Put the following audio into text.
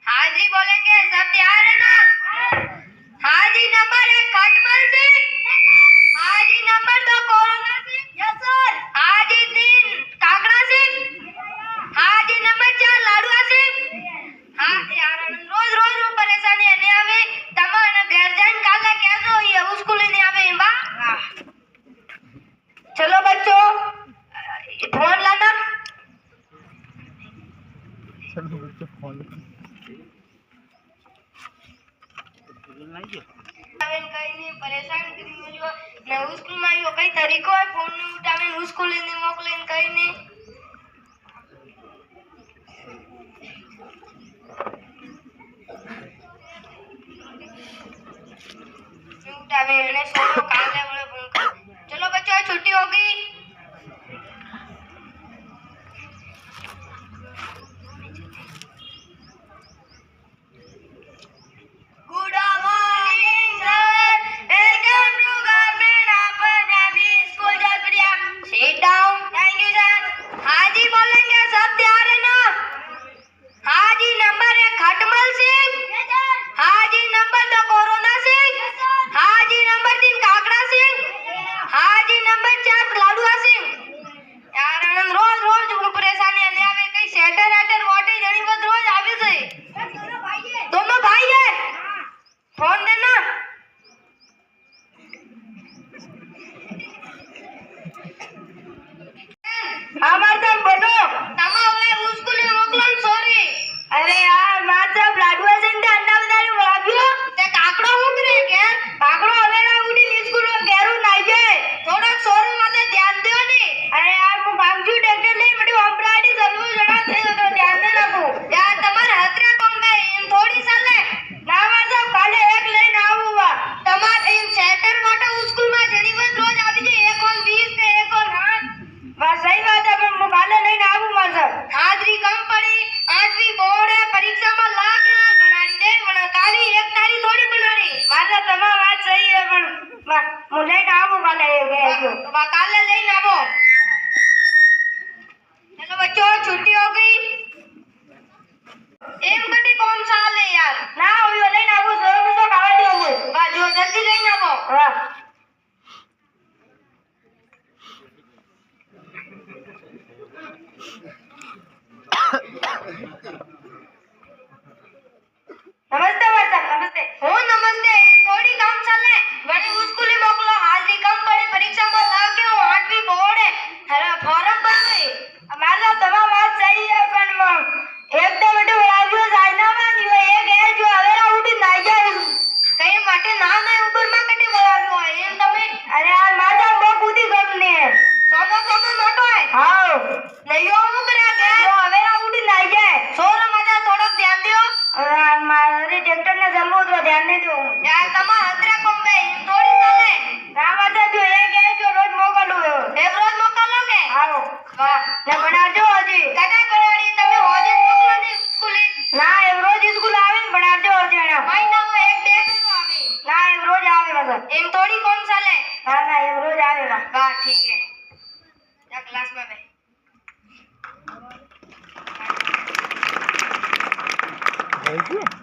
हाजी बोलेंगे सब तैयार है ना? हाजी नंबर 1 खटमल सिंह। हाजी number 2 Corona Singh. Yes sir. हाजी 3 काकड़ा सिंह। हाजी नंबर 4 लाडुआ सिंह। हाँ यार रोज रोज नु परेशानी ने आवे तमन घर जान काले कैसो ये स्कूल नहीं आवे बा। चलो बच्चों फोन लाना। चलो बच्चों फोन कई नहीं परेशान करी मुझे ने स्कूल में यो कई तरीको है फोन ने उठावे स्कूल ने मोकले कई नहीं उठावे ने सोलो काले वाले फोन कर। चलो बच्चों छुट्टी हो गई। Good morning sir. Welcome to government academy school Jalpariya. Sit down. Thank you sir. हाजी बोलेंगे सब तैयार है ना? हाजी नंबर 1 खटमल सिंह। हाजी नंबर 2 कोरोना सिंह। हाजी नंबर 3 काकड़ा सिंह। हाजी नंबर 4 लाडुआ सिंह। यार आनंद रोज रोज परेशानी ने आवे कई सेटर एटर वोटे जणी बद रोज आवे से। दोनों भाई है। फोन देना। हमार सब बोलो तमा હવે સ્કૂલ ને મોકલો સોરી। અરે યાર માર सब લાડુआ સિંહ ને અંડા બધાને બોલાવ્યો તે કાકડો હું કરે કે કાકડો હવેરા ઉડી સ્કૂલ માં ઘેરું નાઈ જાય થોડોક સોરો માટે ધ્યાન દો ને। અરે યાર હું ભાગજુ ટ્રેક્ટર લઈને બડી ઓમરાડી જરૂર જણા થઈ તો ધ્યાન દે રાખો યાર તમાર હતરા કોમ બે એમ થોડી ચાલે ના માર सब કાલે એક લઈને આવુંવા તમાર એમ સેટર માટે સ્કૂલ માં જણી વત રોજ આવી જાય એક ઓન 20 ને એક ઓન 8 बस सही बात है पर मुकाले नहीं ना आबू मार सब हाजरी कम पड़ी 8वीं बोर्ड है परीक्षा में लाख बनाड़ी दे वना काली एक तारी थोड़ी बनाड़ी मारे तमा बात सही है पण मुले ना आबू काले काले लेने आवो। चलो बच्चों छुट्टी हो गई। एम कटी कौन साल है यार ना होयो लेने आवो सो में तो खावा दियो मु बा जो जल्दी लेने आवो। हां नमस्ते बच्चा नमस्ते हो नमस्ते थोड़ी काम चले वणी स्कूल में मोकलो हाजरी कम पड़ी परीक्षा में लागे 8वीं बोर्ड है अरे फॉर्म भर गई हमारा तमाम बात सही है पण एक तो बेटे बराबर जाइना में यो एक है जो हवेरा उठी ना जाए कहीं माटे नाम है ऊपर में कटी बोलाव्यो है एम तमे अरे यार माता बो कूदी गमने है सोमो सोमो मोटो है हां नयो मु करे के जो हवेरा उठी ना जाए सोरो माता थोड़ो ध्यान दियो मारे ट्रैक्टर ने जमो तो ध्यान नहीं दो यार तमा हतरा कोम बे थोड़ी चले ना माता जो एक है जो रोज मोकलो एक रोज मोकलो के आओ वाह ने बना जो हजी कदा कराड़ी तमे होजे मोकलो ने स्कूल ना एक रोज स्कूल आवे ने बना जो हजी ना महीना में एक डे तो आवे ना एक रोज आवे मतलब एम थोड़ी कोम चले हां ना एक रोज आवेगा वाह ठीक है जा क्लास में बे Thank you.